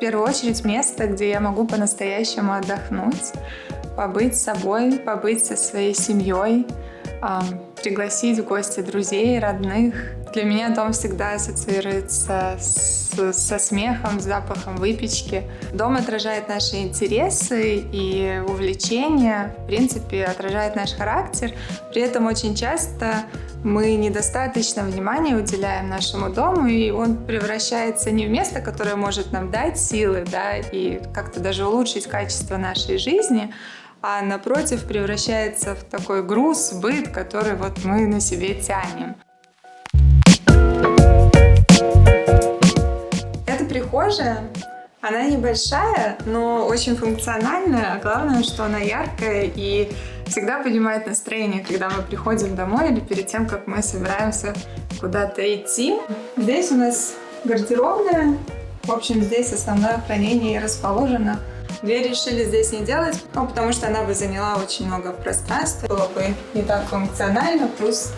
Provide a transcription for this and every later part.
первую очередь место, где я могу по-настоящему отдохнуть, побыть с собой, побыть со своей семьей, пригласить в гости друзей, родных. Для меня дом всегда ассоциируется со смехом, с запахом выпечки. Дом отражает наши интересы и увлечения, в принципе, отражает наш характер. При этом очень часто мы недостаточно внимания уделяем нашему дому, и он превращается не в место, которое может нам дать силы, да, и как-то даже улучшить качество нашей жизни, а напротив превращается в такой груз, быт, который вот мы на себе тянем. Эта прихожая, она небольшая, но очень функциональная, а главное, что она яркая и всегда поднимает настроение, когда мы приходим домой или перед тем, как мы собираемся куда-то идти. Здесь у нас гардеробная, в общем, здесь основное хранение и расположено. Дверь решили здесь не делать, потому что она бы заняла очень много пространства, было бы не так функционально, плюс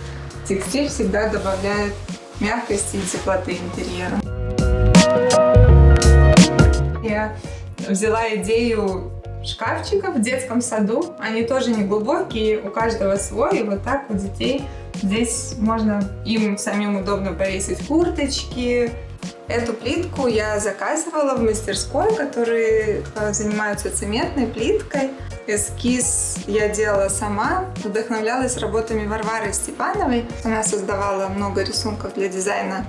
текстиль всегда добавляет мягкости и теплоты интерьеру. Я взяла идею шкафчиков в детском саду, они тоже не глубокие, у каждого свой, и вот так у детей здесь можно им самим удобно повесить курточки. Эту плитку я заказывала в мастерской, которые занимаются цементной плиткой. Эскиз я делала сама, вдохновлялась работами Варвары Степановой. Она создавала много рисунков для дизайна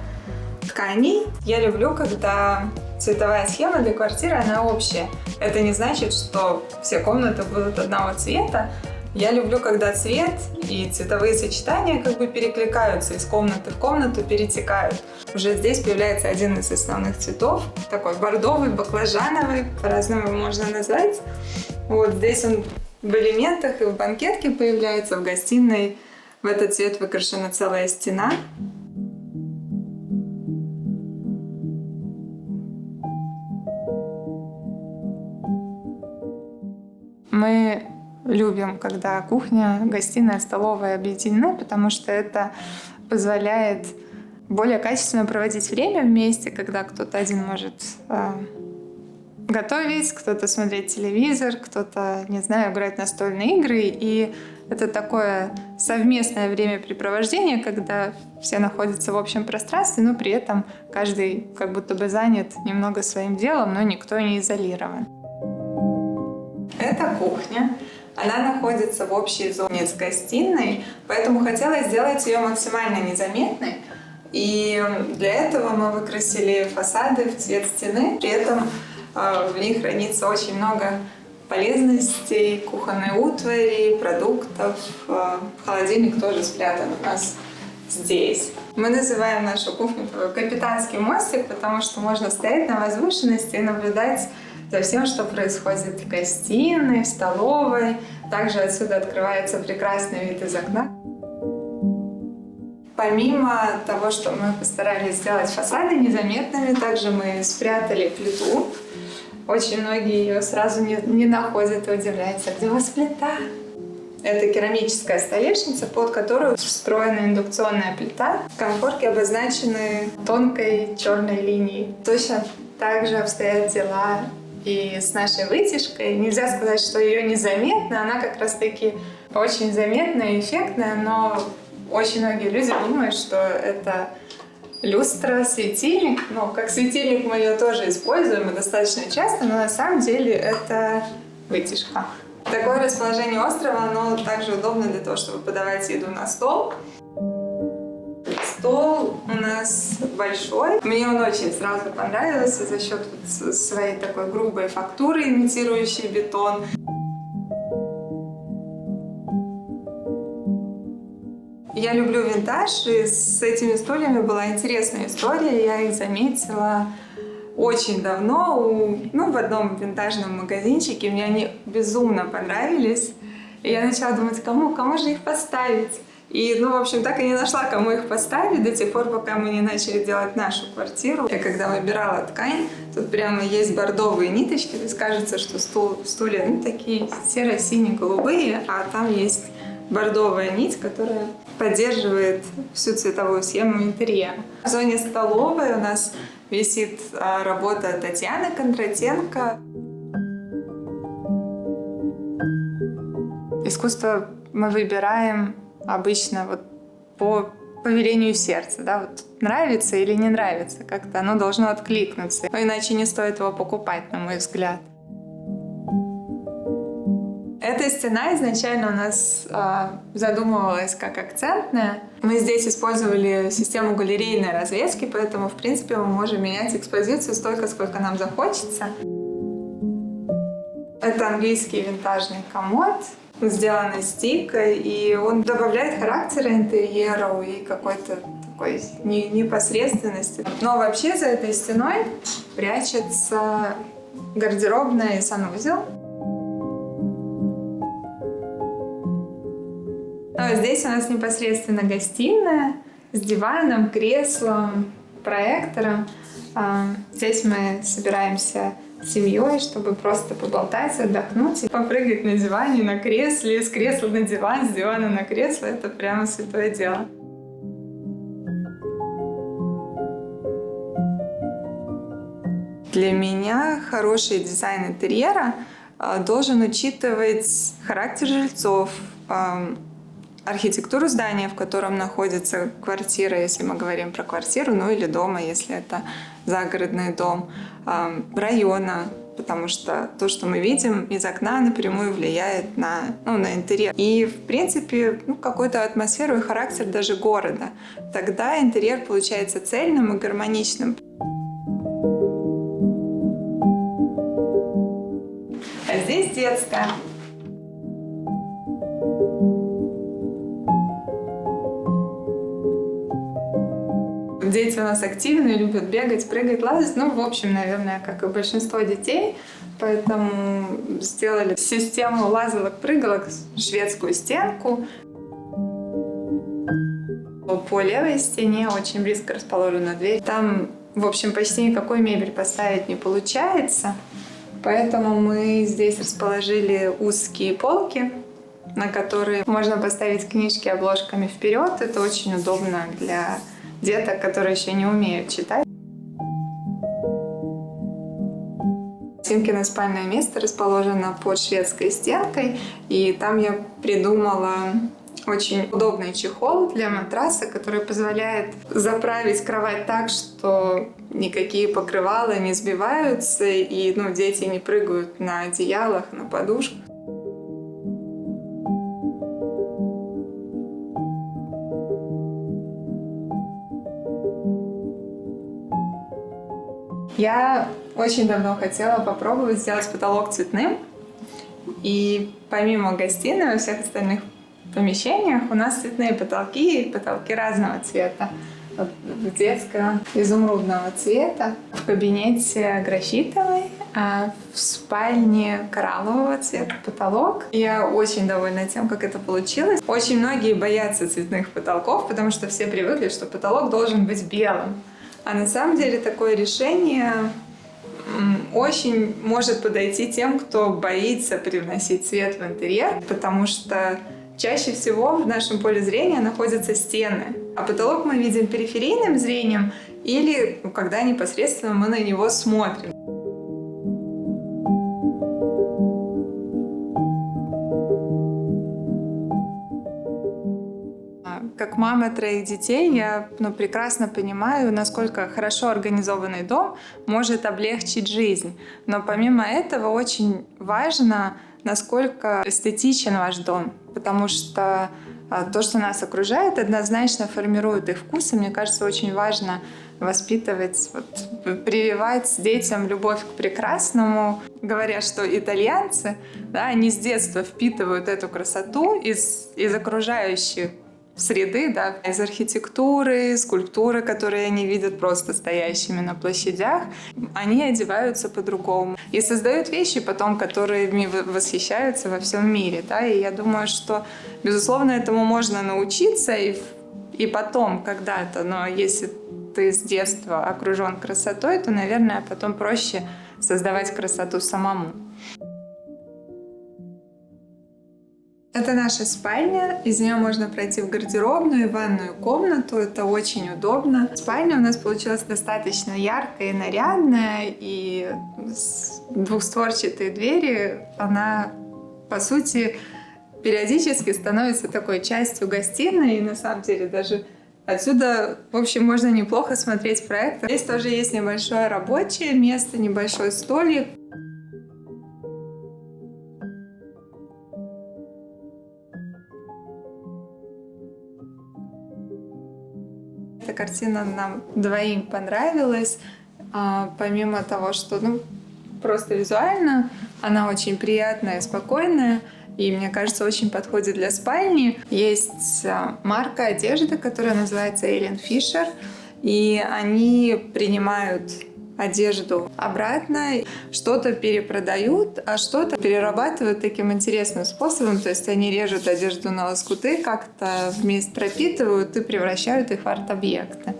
тканей. Я люблю, когда цветовая схема для квартиры, она общая. Это не значит, что все комнаты будут одного цвета. Я люблю, когда цвет и цветовые сочетания как бы перекликаются, из комнаты в комнату перетекают. Уже здесь появляется один из основных цветов, такой бордовый, баклажановый, по-разному его можно назвать. Вот здесь он в элементах и в банкетке появляется, в гостиной в этот цвет выкрашена целая стена. Мы любим, когда кухня, гостиная, столовая объединены, потому что это позволяет более качественно проводить время вместе, когда кто-то один может готовить, кто-то смотреть телевизор, кто-то, не знаю, играть в настольные игры. И это такое совместное времяпрепровождение, когда все находятся в общем пространстве, но при этом каждый как будто бы занят немного своим делом, но никто не изолирован. Это кухня. Она находится в общей зоне с гостиной, поэтому хотела сделать ее максимально незаметной. И для этого мы выкрасили фасады в цвет стены. При этом в них хранится очень много полезностей, кухонной утвари, продуктов. Холодильник тоже спрятан у нас здесь. Мы называем нашу кухню «Капитанский мостик», потому что можно стоять на возвышенности и наблюдать за всем, что происходит в гостиной, в столовой. Также отсюда открывается прекрасный вид из окна. Помимо того, что мы постарались сделать фасады незаметными, также мы спрятали плиту. Очень многие ее сразу не находят и удивляются, где у вас плита? Это керамическая столешница, под которую встроена индукционная плита. Конфорки обозначены тонкой черной линией. Точно так же обстоят дела и с нашей вытяжкой. Нельзя сказать, что ее незаметно, она как раз-таки очень заметная и эффектная, но очень многие люди думают, что это люстра, светильник. Ну, как светильник мы ее тоже используем и достаточно часто, но на самом деле это вытяжка. Такое расположение острова, оно также удобно для того, чтобы подавать еду на стол. Стол у нас большой. Мне он очень сразу понравился за счет своей такой грубой фактуры, имитирующей бетон. Я люблю винтаж, и с этими стульями была интересная история. Я их заметила очень давно в одном винтажном магазинчике. Мне они безумно понравились. И я начала думать, кому же их поставить? И, в общем, так и не нашла, кому их поставить до тех пор, пока мы не начали делать нашу квартиру. Я когда выбирала ткань, тут прямо есть бордовые ниточки, то есть кажется, что стулья такие серо-сине-голубые, а там есть бордовая нить, которая поддерживает всю цветовую схему интерьера. В зоне столовой у нас висит работа Татьяны Кондратенко. Искусство мы выбираем обычно вот по велению сердца, да, вот нравится или не нравится, как-то оно должно откликнуться, но иначе не стоит его покупать, на мой взгляд. Эта стена изначально у нас задумывалась как акцентная. Мы здесь использовали систему галерейной развески, поэтому, в принципе, мы можем менять экспозицию столько, сколько нам захочется. Это английский винтажный комод, сделан из тика, и он добавляет характера интерьеру и какой-то такой непосредственности. Но вообще за этой стеной прячется гардеробная и санузел. Здесь у нас непосредственно гостиная с диваном, креслом, проектором. Здесь мы собираемся с семьей, чтобы просто поболтать, отдохнуть, попрыгать на диване, на кресле, с кресла на диван, с дивана на кресло. Это прямо святое дело. Для меня хороший дизайн интерьера должен учитывать характер жильцов, архитектуру здания, в котором находится квартира, если мы говорим про квартиру, ну или дома, если это загородный дом, района, потому что то, что мы видим из окна, напрямую влияет на интерьер. И, в принципе, какую-то атмосферу и характер даже города. Тогда интерьер получается цельным и гармоничным. А здесь детская. Дети у нас активные, любят бегать, прыгать, лазать. В общем, наверное, как и большинство детей. Поэтому сделали систему лазалок-прыгалок, шведскую стенку. По левой стене очень близко расположена дверь. Там, в общем, почти никакой мебель поставить не получается. Поэтому мы здесь расположили узкие полки, на которые можно поставить книжки обложками вперед. Это очень удобно для деток, которые еще не умеют читать. Тимкино спальное место расположено под шведской стенкой, и там я придумала очень удобный чехол для матраса, который позволяет заправить кровать так, что никакие покрывала не сбиваются, и дети не прыгают на одеялах, на подушках. Я очень давно хотела попробовать сделать потолок цветным. И помимо гостиной, во всех остальных помещениях у нас цветные потолки разного цвета. В детском изумрудного цвета, в кабинете графитовый, а в спальне кораллового цвета потолок. Я очень довольна тем, как это получилось. Очень многие боятся цветных потолков, потому что все привыкли, что потолок должен быть белым. А на самом деле такое решение очень может подойти тем, кто боится привносить цвет в интерьер, потому что чаще всего в нашем поле зрения находятся стены, а потолок мы видим периферийным зрением или когда непосредственно мы на него смотрим. Как мама 3 детей, я прекрасно понимаю, насколько хорошо организованный дом может облегчить жизнь. Но помимо этого очень важно, насколько эстетичен ваш дом, потому что то, что нас окружает, однозначно формирует их вкусы. Мне кажется, очень важно воспитывать, прививать детям любовь к прекрасному. Говорят, что итальянцы, они с детства впитывают эту красоту из окружающих среды, из архитектуры, скульптуры, которые они видят просто стоящими на площадях, они одеваются по-другому и создают вещи потом, которыми восхищаются во всем мире. И я думаю, что, безусловно, этому можно научиться и потом когда-то, но если ты с детства окружен красотой, то, наверное, потом проще создавать красоту самому. Это наша спальня, из нее можно пройти в гардеробную и ванную комнату, это очень удобно. Спальня у нас получилась достаточно яркая и нарядная, и с двухстворчатой двери она, по сути, периодически становится такой частью гостиной, и на самом деле даже отсюда, в общем, можно неплохо смотреть проектор. Здесь тоже есть небольшое рабочее место, небольшой столик. Эта картина нам двоим понравилась. Помимо того, что просто визуально она очень приятная и спокойная, и, мне кажется, очень подходит для спальни. Есть марка одежды, которая называется Эллен Фишер, и они принимают одежду обратно, что-то перепродают, а что-то перерабатывают таким интересным способом. То есть они режут одежду на лоскуты, как-то вместе пропитывают и превращают их в арт-объекты.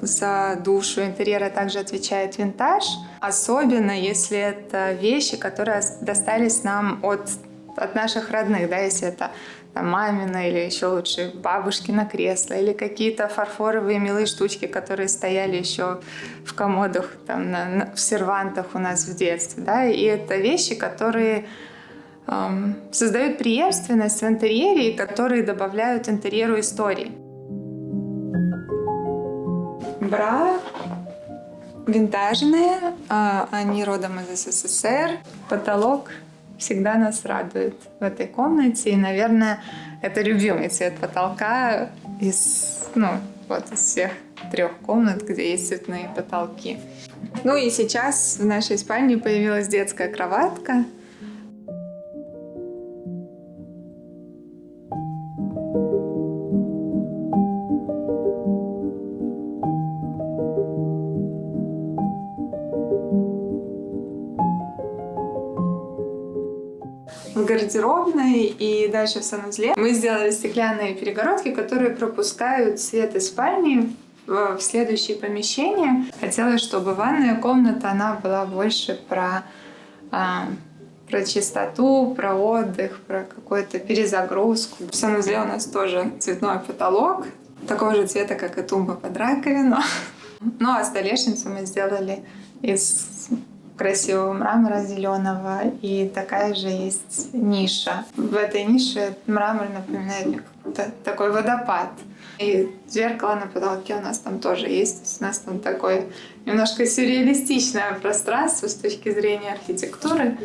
За душу интерьера также отвечает винтаж, особенно если это вещи, которые достались нам от наших родных, да, если это мамина или еще лучше бабушкино кресло, или какие-то фарфоровые милые штучки, которые стояли еще в комодах, в сервантах у нас в детстве. Да? И это вещи, которые создают преемственность в интерьере и которые добавляют интерьеру истории. Бра винтажные, они родом из СССР. Потолок всегда нас радует в этой комнате. И, наверное, это любимый цвет потолка из всех 3 комнат, где есть цветные потолки. Ну и сейчас в нашей спальне появилась детская кроватка. В гардеробной и дальше в санузле мы сделали стеклянные перегородки, которые пропускают свет из спальни в следующие помещения. Хотелось, чтобы ванная комната она была больше про чистоту, про отдых, про какую-то перезагрузку. В санузле у нас тоже цветной потолок, такого же цвета, как и тумба под раковину. Ну а столешницу мы сделали из красивого мрамора зеленого, и такая же есть ниша. В этой нише мрамор напоминает мне какой-то такой водопад. И зеркало на потолке у нас там тоже есть. У нас там такое немножко сюрреалистичное пространство с точки зрения архитектуры.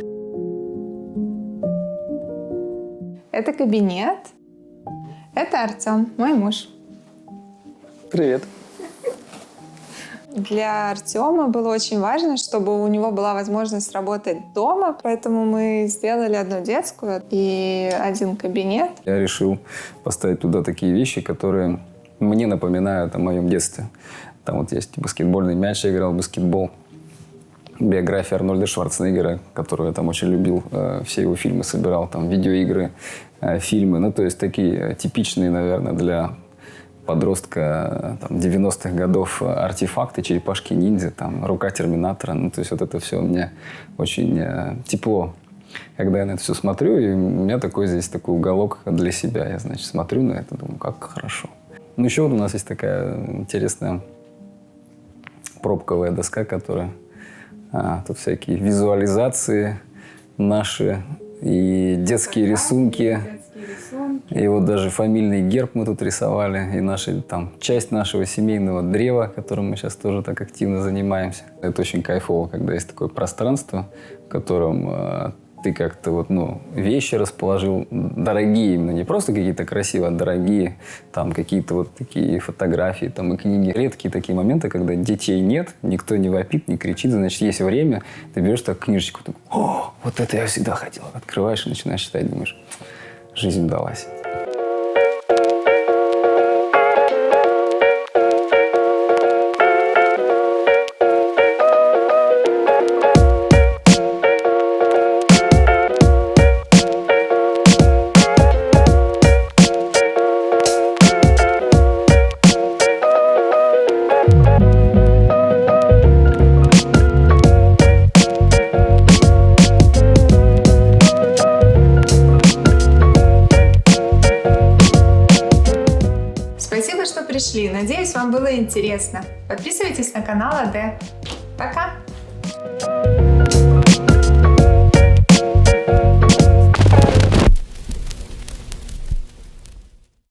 Это кабинет. Это Артем, мой муж. Привет. Для Артема было очень важно, чтобы у него была возможность работать дома, поэтому мы сделали одну детскую и один кабинет. Я решил поставить туда такие вещи, которые мне напоминают о моем детстве. Там вот есть баскетбольный мяч, я играл в баскетбол. Биография Арнольда Шварценеггера, которую я там очень любил, все его фильмы собирал, там видеоигры, фильмы. Ну, то есть такие типичные, наверное, для подростка 90-х годов артефакты, черепашки-ниндзя, там, рука Терминатора. Ну, то есть вот это все мне очень тепло. Когда я на это все смотрю, и у меня здесь такой уголок для себя. Я, значит, смотрю на это, думаю, как хорошо. Ну, еще вот у нас есть такая интересная пробковая доска, которая... тут всякие визуализации наши и детские рисунки. И вот даже фамильный герб мы тут рисовали, и часть нашего семейного древа, которым мы сейчас тоже так активно занимаемся. Это очень кайфово, когда есть такое пространство, в котором ты как-то вещи расположил дорогие, именно не просто какие-то красивые, а дорогие, там какие-то вот такие фотографии, там и книги. Редкие такие моменты, когда детей нет, никто не вопит, не кричит, значит, есть время, ты берешь так книжечку, о, вот это я всегда хотел. Открываешь и начинаешь читать, думаешь, жизнь удалась. пришли. Надеюсь, вам было интересно. Подписывайтесь на канал АД. Пока!